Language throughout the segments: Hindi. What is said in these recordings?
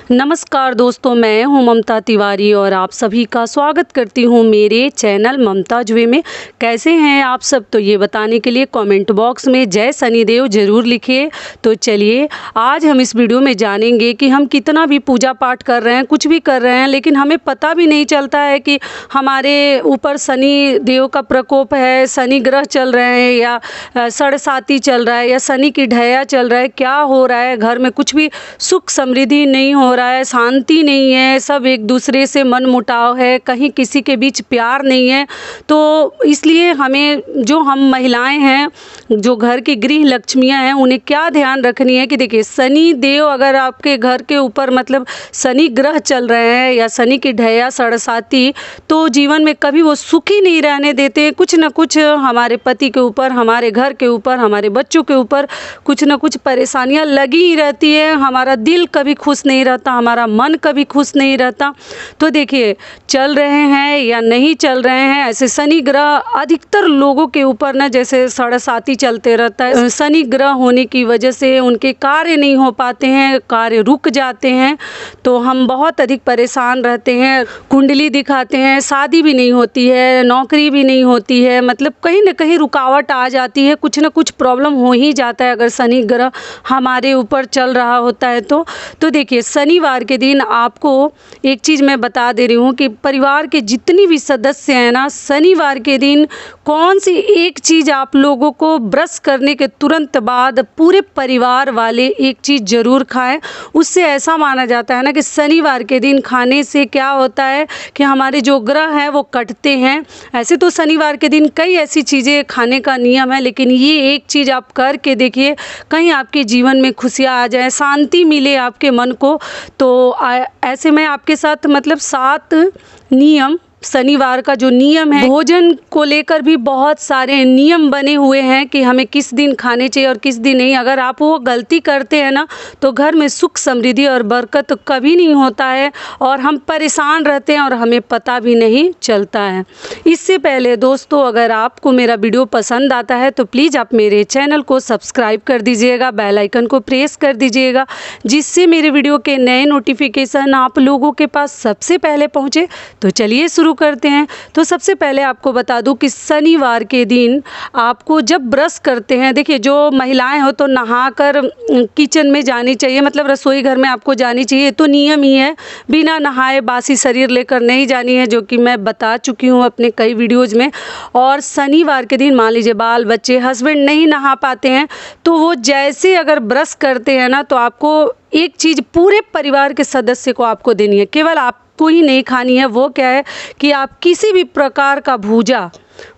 नमस्कार दोस्तों, मैं हूं ममता तिवारी और आप सभी का स्वागत करती हूं मेरे चैनल ममता जुए में। कैसे हैं आप सब, तो ये बताने के लिए कमेंट बॉक्स में जय शनिदेव ज़रूर लिखिए। तो चलिए आज हम इस वीडियो में जानेंगे कि हम कितना भी पूजा पाठ कर रहे हैं, कुछ भी कर रहे हैं, लेकिन हमें पता भी नहीं चलता है कि हमारे ऊपर शनि देव का प्रकोप है, शनि ग्रह चल रहे हैं या साढ़े चल रहा है या शनि की ढैया चल रहा है, क्या हो रहा है। घर में कुछ भी सुख समृद्धि नहीं हो रहा है, शांति नहीं है, सब एक दूसरे से मन मुटाव है, कहीं किसी के बीच प्यार नहीं है। तो इसलिए हमें, जो हम महिलाएं हैं, जो घर की गृह लक्ष्मियां हैं, उन्हें क्या ध्यान रखनी है कि देखिए शनि देव अगर आपके घर के ऊपर मतलब शनि ग्रह चल रहे हैं या शनि की ढैया साढ़े तो जीवन में कभी वो सुखी नहीं रहने देते। कुछ न कुछ हमारे पति के ऊपर, हमारे घर के ऊपर, हमारे बच्चों के ऊपर कुछ न कुछ परेशानियां लगी ही रहती है। हमारा दिल कभी खुश नहीं रहता, हमारा मन कभी खुश नहीं रहता। तो देखिए चल रहे हैं या नहीं चल रहे हैं, ऐसे शनि ग्रह अधिकतर लोगों के ऊपर ना जैसे साढ़े चलते रहता है। शनि ग्रह होने की वजह से उनके कार्य नहीं हो पाते हैं, कार्य रुक जाते हैं, तो हम बहुत अधिक परेशान रहते हैं। कुंडली दिखाते हैं, शादी भी नहीं होती है, नौकरी भी नहीं होती है, मतलब कहीं ना कहीं रुकावट आ जाती है, कुछ ना कुछ प्रॉब्लम हो ही जाता है अगर शनि ग्रह हमारे ऊपर चल रहा होता है। तो देखिए शनिवार के दिन आपको एक चीज़ मैं बता दे रही हूँ कि परिवार के जितनी भी सदस्य हैं ना, शनिवार के दिन कौन सी एक चीज़ आप लोगों को ब्रश करने के तुरंत बाद पूरे परिवार वाले एक चीज़ ज़रूर खाएं। उससे ऐसा माना जाता है ना कि शनिवार के दिन खाने से क्या होता है कि हमारे जो ग्रह हैं वो कटते हैं। ऐसे तो शनिवार के दिन कई ऐसी चीज़ें खाने का नियम है, लेकिन ये एक चीज़ आप करके देखिए, कहीं आपके जीवन में खुशियाँ आ जाए, शांति मिले आपके मन को। तो ऐसे में आपके साथ मतलब 7 नियम, शनिवार का जो नियम है, भोजन को लेकर भी बहुत सारे नियम बने हुए हैं कि हमें किस दिन खाने चाहिए और किस दिन नहीं। अगर आप वो गलती करते हैं ना, तो घर में सुख समृद्धि और बरकत कभी नहीं होता है और हम परेशान रहते हैं और हमें पता भी नहीं चलता है। इससे पहले दोस्तों, अगर आपको मेरा वीडियो पसंद आता है तो प्लीज़ आप मेरे चैनल को सब्सक्राइब कर दीजिएगा, बेल आइकन को प्रेस कर दीजिएगा, जिससे मेरे वीडियो के नए नोटिफिकेशन आप लोगों के पास सबसे पहले पहुँचे। तो चलिए शुरू करते हैं। तो सबसे पहले आपको बता दूं कि शनिवार के दिन आपको जब ब्रश करते हैं, देखिए जो महिलाएं हो तो नहाकर किचन में जानी चाहिए, मतलब रसोई घर में आपको जानी चाहिए, तो नियम ही है। बिना नहाए बासी शरीर लेकर नहीं जानी है, जो कि मैं बता चुकी हूँ अपने कई वीडियोज़ में। और शनिवार के दिन मान लीजिए बाल बच्चे हस्बैंड नहीं नहा पाते हैं, तो वो जैसे अगर ब्रश करते हैं ना, तो आपको एक चीज़ पूरे परिवार के सदस्य को आपको देनी है, केवल आपको ही नहीं खानी है। वो क्या है कि आप किसी भी प्रकार का भूजा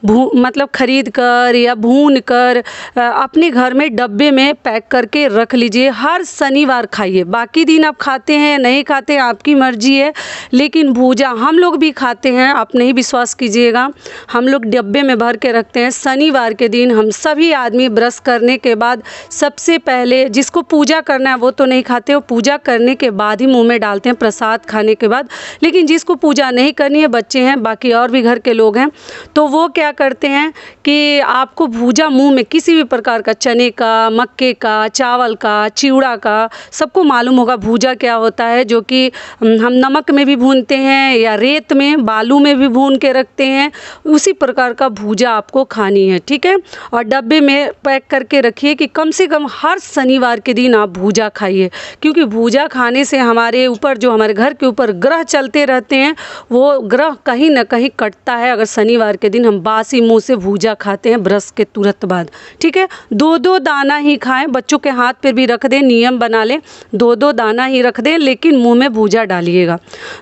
मतलब खरीद कर या भून कर अपने घर में डब्बे में पैक करके रख लीजिए। हर शनिवार खाइए, बाकी दिन आप खाते हैं नहीं खाते हैं आपकी मर्जी है, लेकिन भूजा हम लोग भी खाते हैं, आप नहीं विश्वास कीजिएगा, हम लोग डब्बे में भर के रखते हैं। शनिवार के दिन हम सभी आदमी ब्रश करने के बाद सबसे पहले, जिसको पूजा करना है वो तो नहीं खाते, वो पूजा करने के बाद ही मुँह में डालते हैं प्रसाद खाने के बाद। लेकिन जिसको पूजा नहीं करनी है, बच्चे हैं, बाकी और भी घर के लोग हैं, तो वो क्या करते हैं कि आपको भूजा मुंह में किसी भी प्रकार का, चने का, मक्के का, चावल का, चिवड़ा का, सबको मालूम होगा भूजा क्या होता है, जो कि हम नमक में भी भूनते हैं या रेत में, बालू में भी भून के रखते हैं। उसी प्रकार का भूजा आपको खानी है, ठीक है। और डब्बे में पैक करके रखिए कि कम से कम हर शनिवार के दिन आप भूजा खाइए, क्योंकि भूजा खाने से हमारे ऊपर, जो हमारे घर के ऊपर ग्रह चलते रहते हैं, वो ग्रह कहीं ना कहीं कटता है अगर शनिवार के दिन हम बासी मुंह से भूजा खाते हैं ब्रश के तुरंत बाद, ठीक है। 2-2 दाना ही खाएं, बच्चों के हाथ पर भी रख दें, नियम बना लें, 2-2 दाना ही रख दें, लेकिन मुंह में भूजा डालिएगा।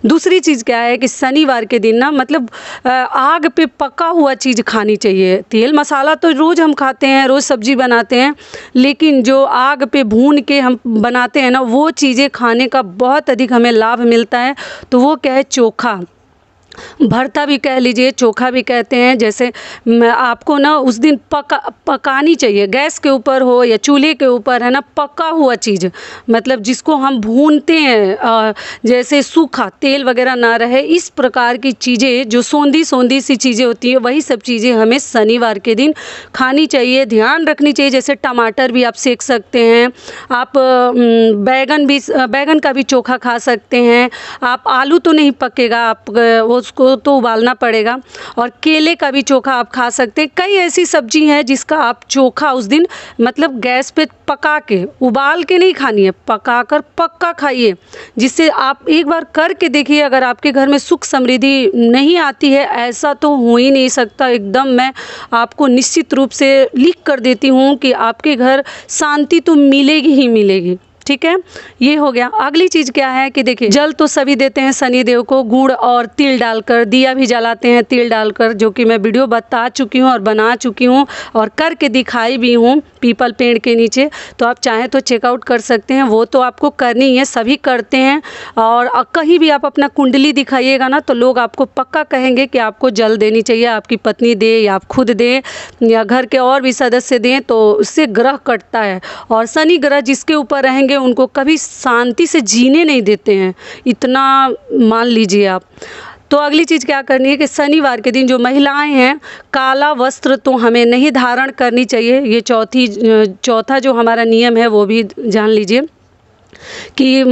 दूसरी चीज़ क्या है कि शनिवार के दिन ना मतलब आग पे पका हुआ चीज़ खानी चाहिए। तेल मसाला तो रोज़ हम खाते हैं, रोज़ सब्जी बनाते हैं, लेकिन जो आग पे भून के हम बनाते हैं ना, वो चीज़ें खाने का बहुत अधिक हमें लाभ मिलता है। तो वो क्या है, चोखा, भरता भी कह लीजिए, चोखा भी कहते हैं। जैसे आपको ना उस दिन पकानी चाहिए, गैस के ऊपर हो या चूल्हे के ऊपर, है ना, पका हुआ चीज़, मतलब जिसको हम भूनते हैं, जैसे सूखा तेल वगैरह ना रहे, इस प्रकार की चीज़ें जो सौंधी सौंधी सी चीज़ें होती हैं, वही सब चीज़ें हमें शनिवार के दिन खानी चाहिए, ध्यान रखनी चाहिए। जैसे टमाटर भी आप सेक सकते हैं, आप बैगन का भी चोखा खा सकते हैं। आप आलू तो नहीं पकेगा, आप उसको तो उबालना पड़ेगा। और केले का भी चोखा आप खा सकते हैं। कई ऐसी सब्जी हैं जिसका आप चोखा उस दिन मतलब गैस पे पका के, उबाल के नहीं खानी है, पका कर पक्का खाइए, जिससे आप एक बार करके देखिए। अगर आपके घर में सुख समृद्धि नहीं आती है, ऐसा तो हो ही नहीं सकता, एकदम मैं आपको निश्चित रूप से लिख कर देती हूँ कि आपके घर शांति तो मिलेगी ही मिलेगी। ठीक है, ये हो गया। अगली चीज़ क्या है कि देखिए, जल तो सभी देते हैं शनिदेव को, गुड़ और तिल डालकर, दिया भी जलाते हैं तिल डालकर, जो कि मैं वीडियो बता चुकी हूँ और बना चुकी हूँ और करके दिखाई भी हूँ पीपल पेड़ के नीचे। तो आप चाहें तो चेकआउट कर सकते हैं, वो तो आपको करनी ही है, सभी करते हैं। और कहीं भी आप अपना कुंडली दिखाइएगा ना, तो लोग आपको पक्का कहेंगे कि आपको जल देनी चाहिए, आपकी पत्नी दे या आप खुद दें या घर के और भी सदस्य दें, तो उससे ग्रह कटता है। और शनि ग्रह जिसके ऊपर रहेंगे उनको कभी शांति से जीने नहीं देते हैं, इतना मान लीजिए आप। तो अगली चीज़ क्या करनी है कि शनिवार के दिन जो महिलाएं हैं, काला वस्त्र तो हमें नहीं धारण करनी चाहिए। ये चौथा जो हमारा नियम है वो भी जान लीजिए कि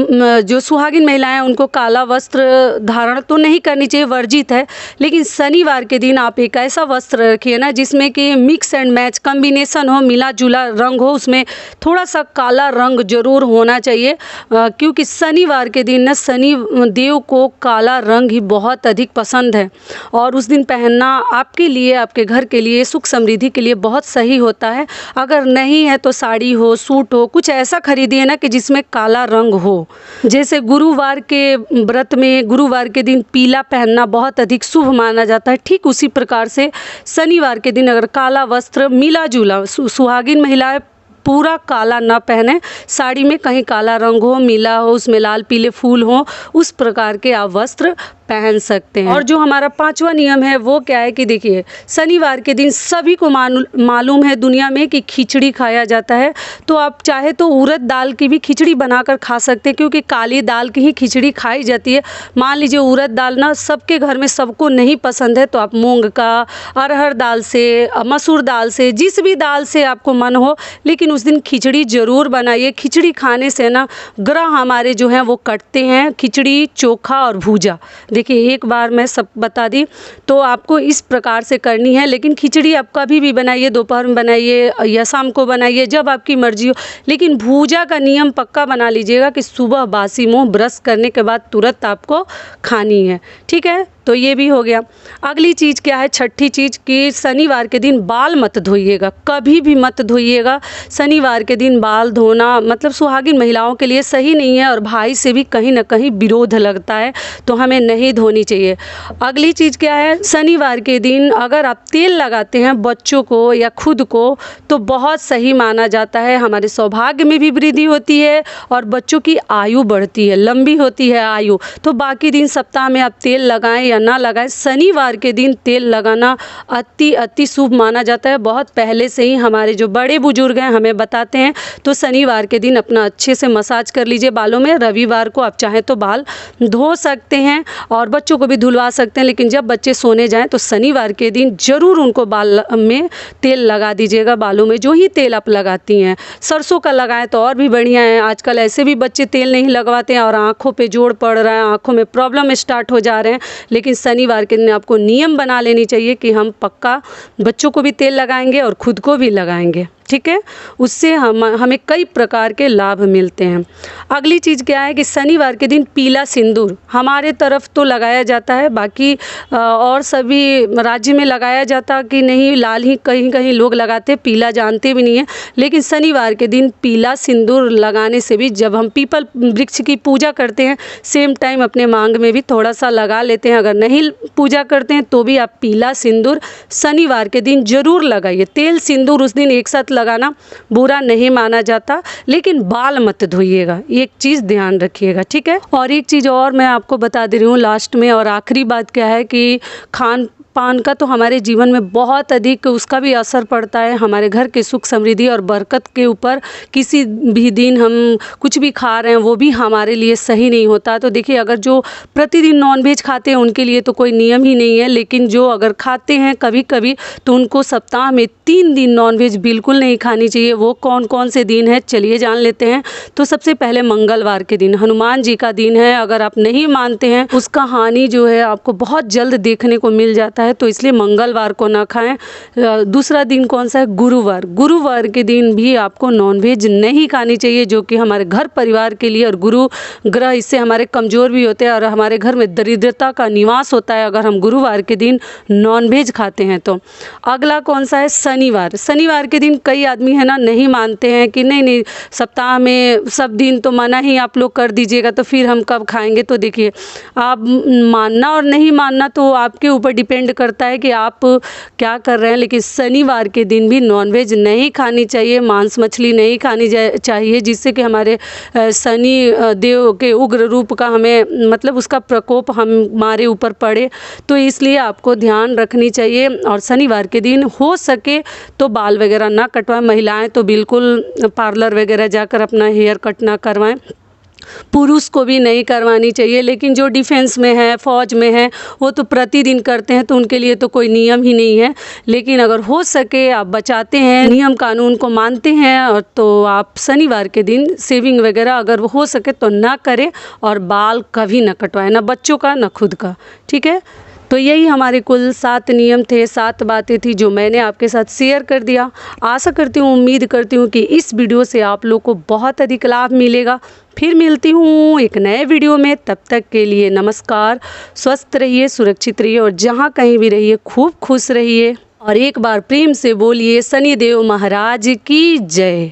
जो सुहागिन महिलाएं हैं उनको काला वस्त्र धारण तो नहीं करनी चाहिए, वर्जित है। लेकिन शनिवार के दिन आप एक ऐसा वस्त्र रखिए ना जिसमें कि मिक्स एंड मैच कॉम्बिनेशन हो, मिला जुला रंग हो, उसमें थोड़ा सा काला रंग जरूर होना चाहिए, क्योंकि शनिवार के दिन ना शनि देव को काला रंग ही बहुत अधिक पसंद है। और उस दिन पहनना आपके लिए, आपके घर के लिए, सुख समृद्धि के लिए बहुत सही होता है। अगर नहीं है तो साड़ी हो, सूट हो, कुछ ऐसा खरीदिए ना कि जिसमें काला रंग हो। जैसे गुरुवार के व्रत में गुरुवार के दिन पीला पहनना बहुत अधिक शुभ माना जाता है, ठीक उसी प्रकार से शनिवार के दिन अगर काला वस्त्र मिला जुला, सुहागिन महिलाएं पूरा काला ना पहने, साड़ी में कहीं काला रंग हो, मिला हो, उसमें लाल पीले फूल हो, उस प्रकार के आप वस्त्र पहन सकते हैं। और जो हमारा 5वां नियम है वो क्या है कि देखिए, शनिवार के दिन सभी को मालूम है दुनिया में कि खिचड़ी खाया जाता है। तो आप चाहे तो उड़द दाल की भी खिचड़ी बनाकर खा सकते हैं, क्योंकि काली दाल की ही खिचड़ी खाई जाती है। मान लीजिए उड़द दाल ना सबके घर में सबको नहीं पसंद है, तो आप मूंग का, अरहर दाल से, मसूर दाल से, जिस भी दाल से आपको मन हो, लेकिन उस दिन खिचड़ी ज़रूर बनाइए। खिचड़ी खाने से ना ग्रह हमारे जो हैं वो कटते हैं। खिचड़ी, चोखा और भूजा, देखिए एक बार मैं सब बता दी, तो आपको इस प्रकार से करनी है। लेकिन खिचड़ी आप कभी भी बनाइए, दोपहर में बनाइए या शाम को बनाइए, जब आपकी मर्जी हो। लेकिन भूजा का नियम पक्का बना लीजिएगा कि सुबह बासी मुँह ब्रश करने के बाद तुरंत आपको खानी है। ठीक है, तो ये भी हो गया। अगली चीज़ क्या है, छठी चीज़ कि शनिवार के दिन बाल मत धोइएगा, कभी भी मत धोइएगा। शनिवार के दिन बाल धोना मतलब सुहागिन महिलाओं के लिए सही नहीं है, और भाई से भी कहीं ना कहीं विरोध लगता है, तो हमें नहीं धोनी चाहिए। अगली चीज़ क्या है, शनिवार के दिन अगर आप तेल लगाते हैं बच्चों को या खुद को, तो बहुत सही माना जाता है। हमारे सौभाग्य में भी वृद्धि होती है और बच्चों की आयु बढ़ती है, लंबी होती है आयु। तो बाकी दिन सप्ताह में आप तेल लगाएं या ना लगाएं, शनिवार के दिन तेल लगाना अति शुभ माना जाता है। बहुत पहले से ही हमारे जो बड़े बुजुर्ग हैं हमें बताते हैं। तो शनिवार के दिन अपना अच्छे से मसाज कर लीजिए बालों में। रविवार को आप चाहें तो बाल धो सकते हैं और बच्चों को भी धुलवा सकते हैं, लेकिन जब बच्चे सोने जाएं तो शनिवार के दिन ज़रूर उनको बाल में तेल लगा दीजिएगा। बालों में जो ही तेल आप लगाती हैं, सरसों का लगाएं तो और भी बढ़िया है। आजकल ऐसे भी बच्चे तेल नहीं लगवाते हैं और आँखों पे जोड़ पड़ रहा है, आँखों में प्रॉब्लम स्टार्ट हो जा रहे हैं। लेकिन शनिवार के दिन आपको नियम बना लेनी चाहिए कि हम पक्का बच्चों को भी तेल लगाएंगे और खुद को भी लगाएंगे। ठीक है, उससे हमें कई प्रकार के लाभ मिलते हैं। अगली चीज़ क्या है कि शनिवार के दिन पीला सिंदूर हमारे तरफ तो लगाया जाता है, बाकी और सभी राज्य में लगाया जाता कि नहीं, लाल ही कहीं कहीं लोग लगाते, पीला जानते भी नहीं है। लेकिन शनिवार के दिन पीला सिंदूर लगाने से भी, जब हम पीपल वृक्ष की पूजा करते हैं, सेम टाइम अपने मांग में भी थोड़ा सा लगा लेते हैं। अगर नहीं पूजा करते हैं तो भी आप पीला सिंदूर शनिवार के दिन ज़रूर लगाइए। तेल सिंदूर उस दिन एक साथ लगाना बुरा नहीं माना जाता, लेकिन बाल मत धोइएगा, एक चीज़ ध्यान रखिएगा, ठीक है। और एक चीज़ और मैं आपको बता दे रही हूँ लास्ट में, और आखिरी बात क्या है कि खान पान का तो हमारे जीवन में बहुत अधिक उसका भी असर पड़ता है, हमारे घर के सुख समृद्धि और बरकत के ऊपर। किसी भी दिन हम कुछ भी खा रहे हैं वो भी हमारे लिए सही नहीं होता। तो देखिए, अगर जो प्रतिदिन नॉनवेज खाते हैं उनके लिए तो कोई नियम ही नहीं है, लेकिन जो अगर खाते हैं कभी कभी तो उनको सप्ताह में 3 दिन नॉनवेज बिल्कुल नहीं खानी चाहिए। वो कौन कौन से दिन है चलिए जान लेते हैं। तो सबसे पहले मंगलवार के दिन हनुमान जी का दिन है। अगर आप नहीं मानते हैं उसका हानि जो है आपको बहुत जल्द देखने को मिल जाता है, तो इसलिए मंगलवार को ना खाएं। दूसरा दिन कौन सा है? गुरुवार। गुरुवार के दिन भी आपको नॉनवेज नहीं खानी चाहिए, जो कि हमारे घर परिवार के लिए, और गुरु ग्रह इससे हमारे कमज़ोर भी होते हैं और हमारे घर में दरिद्रता का निवास होता है अगर हम गुरुवार के दिन नॉनवेज खाते हैं तो। अगला कौन सा है? शनिवार। शनिवार के दिन कई आदमी है ना नहीं मानते हैं कि नहीं नहीं सप्ताह में सब दिन तो मना ही आप लोग कर दीजिएगा तो फिर हम कब खाएंगे। तो देखिए, आप मानना और नहीं मानना तो आपके ऊपर डिपेंड करता है कि आप क्या कर रहे हैं, लेकिन शनिवार के दिन भी नॉनवेज नहीं खानी चाहिए, मांस मछली नहीं खानी चाहिए, जिससे कि हमारे शनि देव के उग्र रूप का हमें मतलब उसका प्रकोप हमारे ऊपर पड़े। तो इसलिए आपको ध्यान रखनी चाहिए। और शनिवार के दिन हो सके तो बाल वगैरह ना कटवाएं। महिलाएं तो बिल्कुल पार्लर वगैरह जाकर अपना हेयर कट ना करवाएं, पुरुष को भी नहीं करवानी चाहिए। लेकिन जो डिफेंस में है, फौज में है, वो तो प्रतिदिन करते हैं, तो उनके लिए तो कोई नियम ही नहीं है। लेकिन अगर हो सके आप बचाते हैं, नियम कानून को मानते हैं, और तो आप शनिवार के दिन शेविंग वगैरह अगर वो हो सके तो ना करें, और बाल कभी ना कटवाएं, ना बच्चों का ना खुद का, ठीक है। तो यही हमारे कुल 7 नियम थे, 7 बातें थी जो मैंने आपके साथ शेयर कर दिया। आशा करती हूँ, उम्मीद करती हूँ कि इस वीडियो से आप लोग को बहुत अधिक लाभ मिलेगा। फिर मिलती हूँ एक नए वीडियो में, तब तक के लिए नमस्कार। स्वस्थ रहिए, सुरक्षित रहिए, और जहाँ कहीं भी रहिए खूब खुश रहिए। और एक बार प्रेम से बोलिए शनिदेव महाराज की जय।